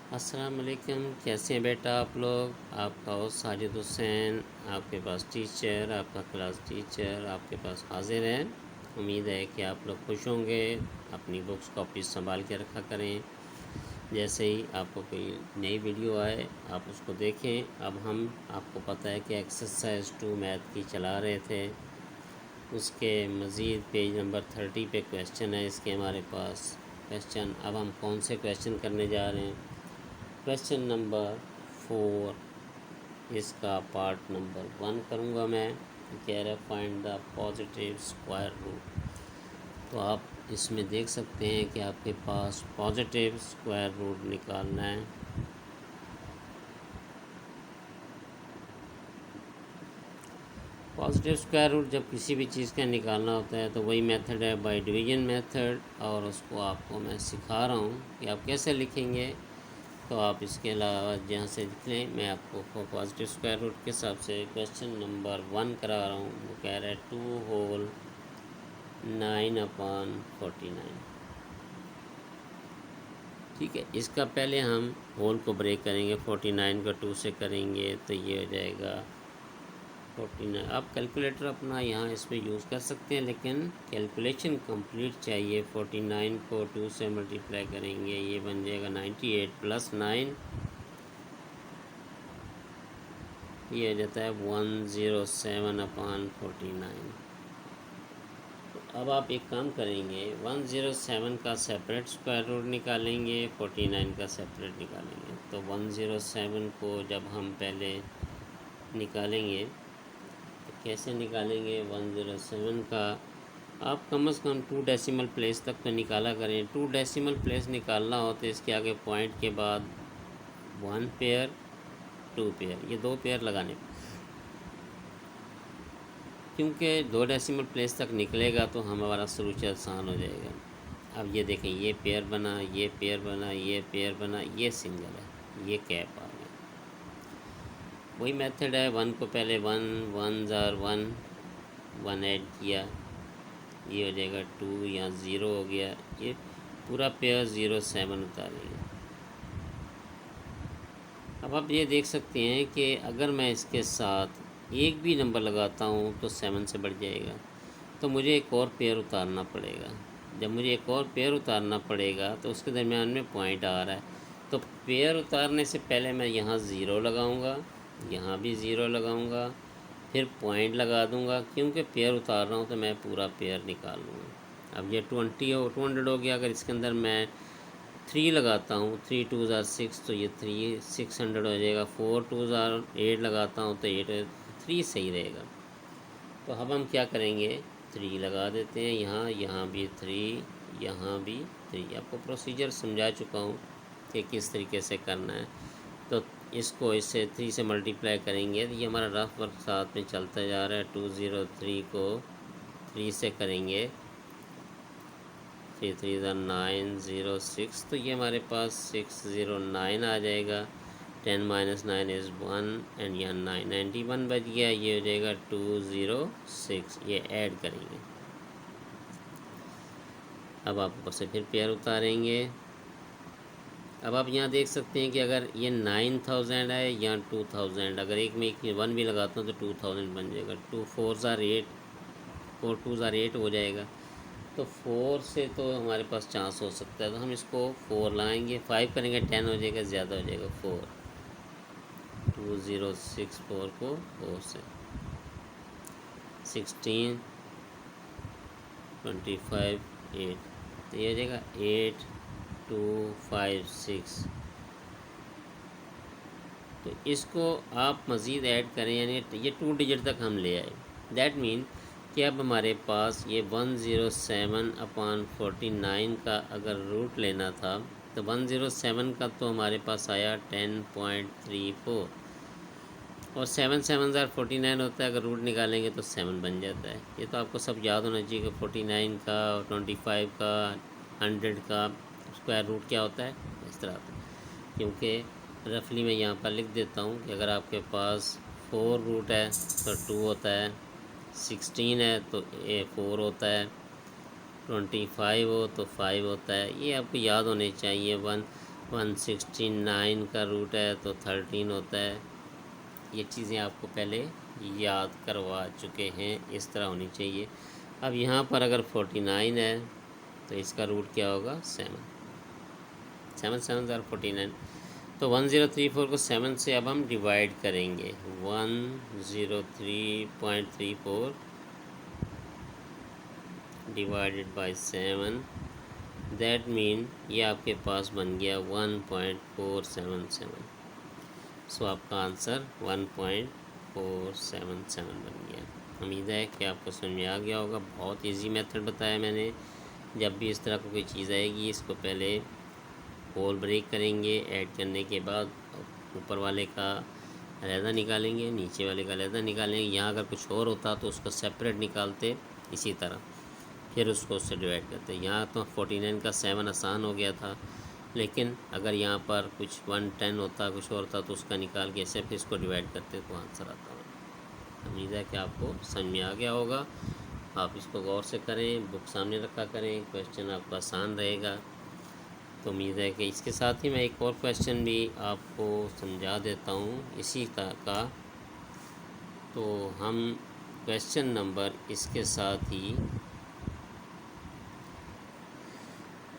अस्सलाम वालेकुम। कैसे हैं बेटा आप लोग? आपका होस्ट साजिद हुसैन आपके पास टीचर, आपका क्लास टीचर आपके पास हाजिर है। उम्मीद है कि आप लोग खुश होंगे। अपनी बुक्स कॉपी संभाल के रखा करें। जैसे ही आपको कोई नई वीडियो आए आप उसको देखें। अब हम आपको पता है कि एक्सरसाइज 2 मैथ की चला रहे थे। उसके मज़ीद पेज नंबर 30 पे क्वेश्चन है इसके हमारे पास क्वेश्चन। अब हम कौन से क्वेश्चन करने जा रहे हैं? क्वेश्चन नंबर 4 इसका पार्ट नंबर 1 करूँगा मैं। कह रहा है find the positive square root. तो आप इसमें देख सकते हैं कि आपके पास पॉजिटिव स्क्वायर रूट निकालना है। पॉजिटिव स्क्वायर रूट जब किसी भी चीज़ का निकालना होता है तो वही मेथड है बाय डिवीजन मेथड, और उसको आपको मैं सिखा रहा हूँ कि आप कैसे लिखेंगे। तो आप इसके अलावा जहाँ से लिख लें, मैं आपको पॉजिटिव स्क्वायर रूट के हिसाब से क्वेश्चन नंबर 1 करा रहा हूँ। वो कह रहा है 2 होल 9/49। ठीक है, इसका पहले हम होल को ब्रेक करेंगे। 49 का 2 से करेंगे तो ये हो जाएगा 49। आप कैलकुलेटर अपना यहाँ इस पर यूज़ कर सकते हैं, लेकिन कैलकुलेशन कंप्लीट चाहिए। 49 को 2 से मल्टीप्लाई करेंगे, ये बन जाएगा 98 + 9, ये हो जाता है 107/49। अब आप एक काम करेंगे, 107 का सेपरेट स्क्वायर रूट निकालेंगे, 49 का सेपरेट निकालेंगे। तो 107 को जब हम पहले निकालेंगे तो कैसे निकालेंगे? 107 का आप कम से कम 2 डेसिमल प्लेस तक तो निकाला करें। 2 डेसिमल प्लेस निकालना हो तो इसके आगे पॉइंट के बाद 1 पेयर 2 पेयर, ये 2 पेयर लगाने, क्योंकि 2 डेसिमल प्लेस तक निकलेगा तो हमारा सोल्यूशन आसान हो जाएगा। अब ये देखें, ये पेयर बना, ये पेयर बना, ये पेयर बना, ये सिंगल है, ये कैप आ गया। वही मेथड है। 1 को पहले 1 1 ज़ार 1 1 ऐड किया, ये हो जाएगा 2, यहाँ 0 हो गया, ये पूरा पेयर 07 उतारेंगे। अब आप ये देख सकते हैं कि अगर मैं इसके साथ एक भी नंबर लगाता हूँ तो 7 से बढ़ जाएगा, तो मुझे एक और पेयर उतारना पड़ेगा। जब मुझे एक और पेयर उतारना पड़ेगा तो उसके दरमियान में पॉइंट आ रहा है, तो पेयर उतारने से पहले मैं यहाँ ज़ीरो लगाऊंगा, यहाँ भी ज़ीरो लगाऊंगा, फिर पॉइंट लगा दूंगा, क्योंकि पेयर उतार रहा हूँ तो मैं पूरा पेयर निकाल लूँगा। अब ये 200 हो गया। अगर इसके अंदर मैं 3 लगाता हूँ, 3 2 ज़ार 6, तो ये 3 600 हो जाएगा। 4 2 ज़ार 8 लगाता हूँ तो 8 3 सही रहेगा। तो अब हम क्या करेंगे, 3 लगा देते हैं यहाँ, यहाँ भी 3, यहाँ भी 3। आपको प्रोसीजर समझा चुका हूँ कि किस तरीके से करना है। तो इसको इससे 3 से मल्टीप्लाई करेंगे तो ये हमारा रफ वर्क साथ में चलता जा रहा है। 203 को 3 से करेंगे, 3 3 9 0 6, तो ये हमारे पास 609 आ जाएगा। 10 - 9 इज़ 1 एंड यहाँ 91 बच गया, ये हो जाएगा 206। ये ऐड करेंगे। अब आप ऊपर से फिर पेयर उतारेंगे। अब आप यहाँ देख सकते हैं कि अगर ये 9000 है या 2000, अगर एक में एक 1 भी लगाता हूँ तो 2000 बन जाएगा। 2 4 ज़ार 8, 4 2 ज़ार 8 हो जाएगा। तो 4 से तो हमारे पास चांस हो सकता है, तो हम इसको 4 लाएंगे, 5 करेंगे 10 हो जाएगा, ज़्यादा हो जाएगा 4। 2064 को 4 से 16 25 8, तो ये हो जाएगा 8 2 5 6। तो इसको आप मज़ीद ऐड करें, यानी ये 2 डिजिट तक हम ले आए। दैट मीन कि अब हमारे पास ये 107/49 का अगर रूट लेना था तो 107 का तो हमारे पास आया 10.34, और 7 7 ज़ार 49 होता है। अगर रूट निकालेंगे तो 7 बन जाता है। ये तो आपको सब याद होना चाहिए कि 49 का, 25 का, 100 का स्क्वायर रूट क्या होता है, इस तरह होता है। क्योंकि रफली मैं यहाँ पर लिख देता हूँ कि अगर आपके पास 4 रूट है तो 2 होता है, 16 है तो 4 होता है, 25 हो तो 5 होता है। ये आपको याद होने चाहिए। 169 का रूट है तो 13 होता है। ये चीज़ें आपको पहले याद करवा चुके हैं, इस तरह होनी चाहिए। अब यहाँ पर अगर 49 है तो इसका रूट क्या होगा 7, 7 7 ज़ार 49। तो 1034 को 7 से अब हम डिवाइड करेंगे। 103.34 डिवाइडेड बाय 7, दैट मीन ये आपके पास बन गया 1.477। सो आपका आंसर 1.477 बन गया। उम्मीद है कि आपको समझ में आ गया होगा। बहुत इजी मेथड बताया मैंने। जब भी इस तरह की कोई चीज़ आएगी, इसको पहले होल ब्रेक करेंगे, ऐड करने के बाद ऊपर वाले का अलहदा निकालेंगे, नीचे वाले का अलहदा निकालेंगे। यहाँ अगर कुछ और होता तो उसको सेपरेट निकालते, इसी तरह फिर उसको उससे डिवाइड करते। यहाँ तो 49 का 7 आसान हो गया था, लेकिन अगर यहाँ पर कुछ 110 होता, कुछ और होता, तो उसका निकाल के ऐसे फिर इसको डिवाइड करते तो आंसर आता है। उम्मीद है कि आपको समझ में आ गया होगा। आप इसको गौर से करें, बुक सामने रखा करें, क्वेश्चन आपका आसान रहेगा। तो उम्मीद है कि इसके साथ ही मैं एक और क्वेश्चन भी आपको समझा देता हूँ इसी तरह का। तो हम क्वेश्चन नंबर इसके साथ ही,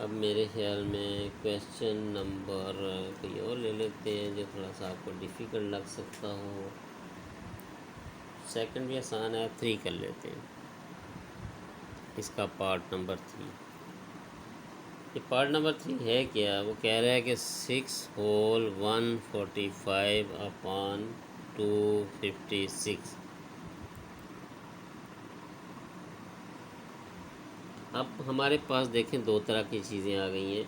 अब मेरे ख्याल में क्वेश्चन नंबर कोई और ले लेते हैं जो थोड़ा सा आपको डिफ़िकल्ट लग सकता हो। सेकंड भी आसान है, 3 कर लेते हैं। इसका पार्ट नंबर 3। ये पार्ट नंबर 3 है क्या? वो कह रहा है कि 6 होल 145 अपॉन 256। अब हमारे पास देखें दो तरह की चीज़ें आ गई हैं।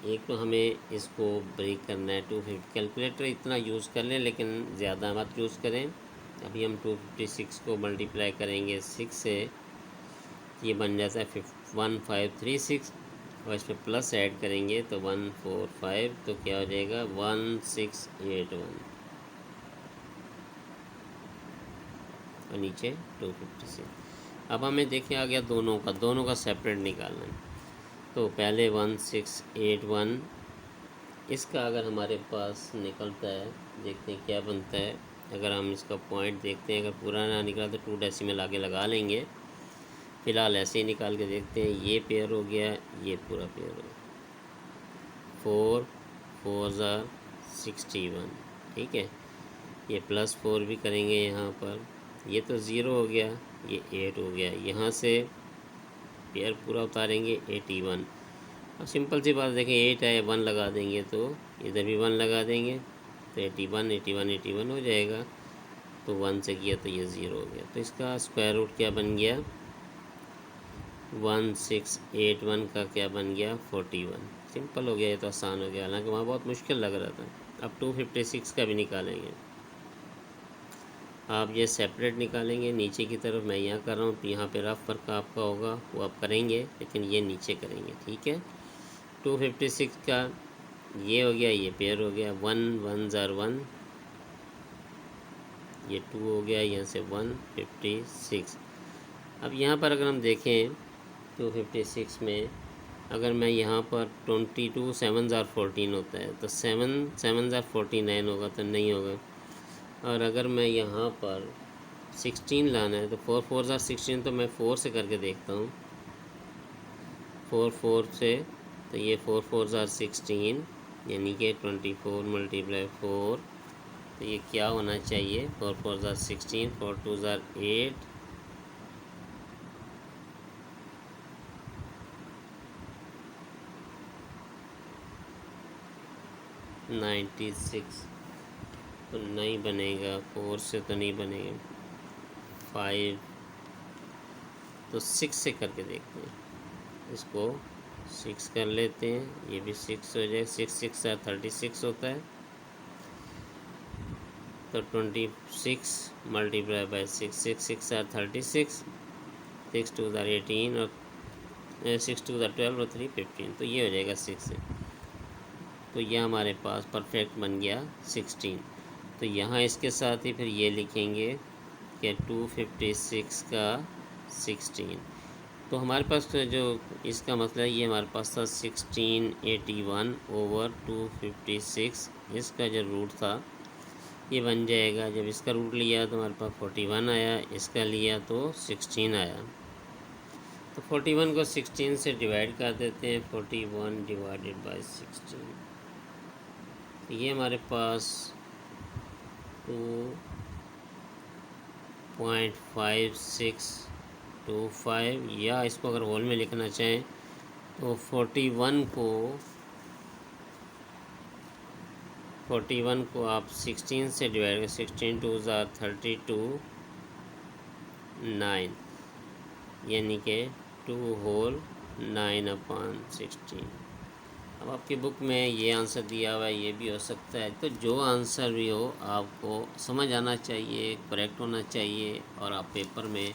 एक तो हमें इसको ब्रेक करना है 250। कैलकुलेटर इतना यूज़ कर लें, लेकिन ज़्यादा मत यूज़ करें। अभी हम 256 को मल्टीप्लाई करेंगे 6 से, ये बन जाता है 1536, और इस पर प्लस ऐड करेंगे तो 145, तो क्या हो जाएगा 1681, और नीचे 256। अब हमें देखिए आ गया दोनों का सेपरेट निकालना है। तो पहले 1681, इसका अगर हमारे पास निकलता है, देखते हैं क्या बनता है। अगर हम इसका पॉइंट देखते हैं, अगर पूरा ना निकला तो 2 डेसिमल आगे लगा लेंगे। फ़िलहाल ऐसे ही निकाल के देखते हैं। ये पेयर हो गया, ये पूरा पेयर हो गया। 4 4 ज़ार 61, ठीक है। ये +4 भी करेंगे यहाँ पर, ये तो 0 हो गया, ये 8 हो गया। यहाँ से पेयर पूरा उतारेंगे 81। अब सिंपल सी बात देखें, 8 है, 1 लगा देंगे तो इधर भी 1 लगा देंगे तो 81 81 81 हो जाएगा। तो 1 से किया तो ये 0 हो गया। तो इसका स्क्वायर रूट क्या बन गया 1681 का क्या बन गया 41। सिंपल हो गया, ये तो आसान हो गया, हालांकि वहाँ बहुत मुश्किल लग रहा था। अब 256 का भी निकालेंगे। आप ये सेपरेट निकालेंगे नीचे की तरफ, मैं यहाँ कर रहा हूँ, यहाँ पे रफ वर्क आपका होगा वो आप करेंगे, लेकिन ये नीचे करेंगे, ठीक है। 256 का ये हो गया, ये पेयर हो गया, 1 1 ज़ार 1, ये 2 हो गया, यहाँ से 156। अब यहाँ पर अगर हम देखें 256 में, अगर मैं यहाँ पर 22 7 ज़ार 14 होता है, तो 7 7 ज़ार 49 होगा, तो नहीं होगा। और अगर मैं यहाँ पर 16 लाना है तो 4 4 ज़ार 16, तो मैं 4 से करके देखता हूँ। 4 4 से, तो ये 4 4 ज़ार 16, यानी कि 24 × 4, तो ये क्या होना चाहिए 4 4 ज़ार 16, 4 2 ज़ार 8, 96। तो नहीं बनेगा, 4 से तो नहीं बनेगा। 5, तो 6 से करके देखते हैं। इसको 6 कर लेते हैं, ये भी 6 हो जाए। 6 6 ज़ार 36 होता है, तो 26 × 6, 6 6 ज़ार 36, 6 2 ज़ार 18, और 6 2 ज़ार 12, और 3 15, तो ये हो जाएगा 6 से। तो यह हमारे पास परफेक्ट बन गया 16। तो यहाँ इसके साथ ही फिर ये लिखेंगे कि 256 का 16, तो हमारे पास तो जो इसका मतलब ये हमारे पास था 1681/256, इसका जो रूट था ये बन जाएगा। जब इसका रूट लिया तो हमारे पास 41 आया, इसका लिया तो 16 आया। तो 41 को 16 से डिवाइड कर देते हैं, 41 डिवाइडेड बाय 16, तो ये हमारे पास 2.5625, या इसको अगर होल में लिखना चाहें तो 41 को आप 16 से डिवाइड कर, 16 2 ज़ा 32, 9, यानी कि 2/9/16। अब आपकी बुक में ये आंसर दिया हुआ है, ये भी हो सकता है। तो जो आंसर भी हो आपको समझ आना चाहिए, करेक्ट होना चाहिए। और आप पेपर में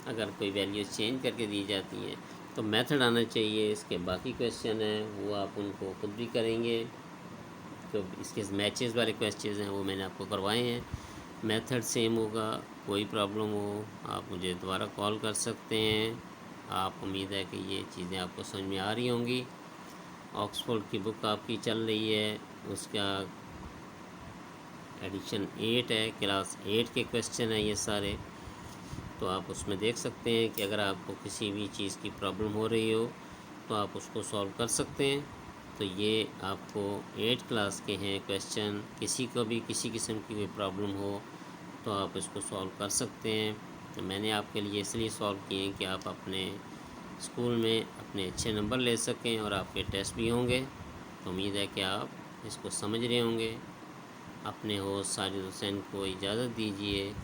अगर कोई वैल्यू चेंज करके दी जाती है तो मेथड आना चाहिए। इसके बाकी क्वेश्चन हैं वो आप उनको खुद भी करेंगे। तो इसके मैचेस वाले क्वेश्चन हैं वो मैंने आपको करवाए हैं। मेथड सेम होगा। कोई प्रॉब्लम हो आप मुझे दोबारा कॉल कर सकते हैं। आप उम्मीद है कि ये चीज़ें आपको समझ में आ रही होंगी। ऑक्सफोर्ड की बुक आपकी चल रही है, उसका एडिशन 8 है, क्लास 8 के क्वेश्चन हैं ये सारे। तो आप उसमें देख सकते हैं कि अगर आपको किसी भी चीज़ की प्रॉब्लम हो रही हो तो आप उसको सॉल्व कर सकते हैं। तो ये आपको 8 क्लास के हैं क्वेश्चन। किसी को भी किसी किस्म की कोई प्रॉब्लम हो तो आप इसको सॉल्व कर सकते हैं। तो मैंने आपके लिए इसलिए सॉल्व किए हैं कि आप अपने स्कूल में अपने अच्छे नंबर ले सकें और आपके टेस्ट भी होंगे। तो उम्मीद है कि आप इसको समझ रहे होंगे। अपने होस्ट साजिद हुसैन को इजाज़त दीजिए।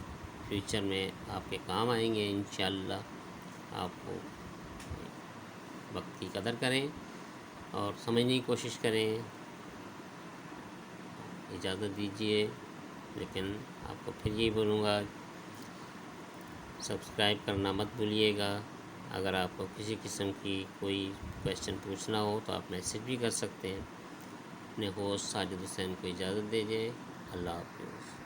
फ्यूचर में आपके काम आएंगे इंशाअल्लाह। आपको वक्त की कदर करें और समझने की कोशिश करें। इजाज़त दीजिए, लेकिन आपको फिर यही बोलूँगा सब्सक्राइब करना मत भूलिएगा। अगर आपको किसी किस्म की कोई क्वेश्चन पूछना हो तो आप मैसेज भी कर सकते हैं। अपने होस्ट साजिद हुसैन को इजाज़त दीजिए। अल्लाह हाफ़िज़।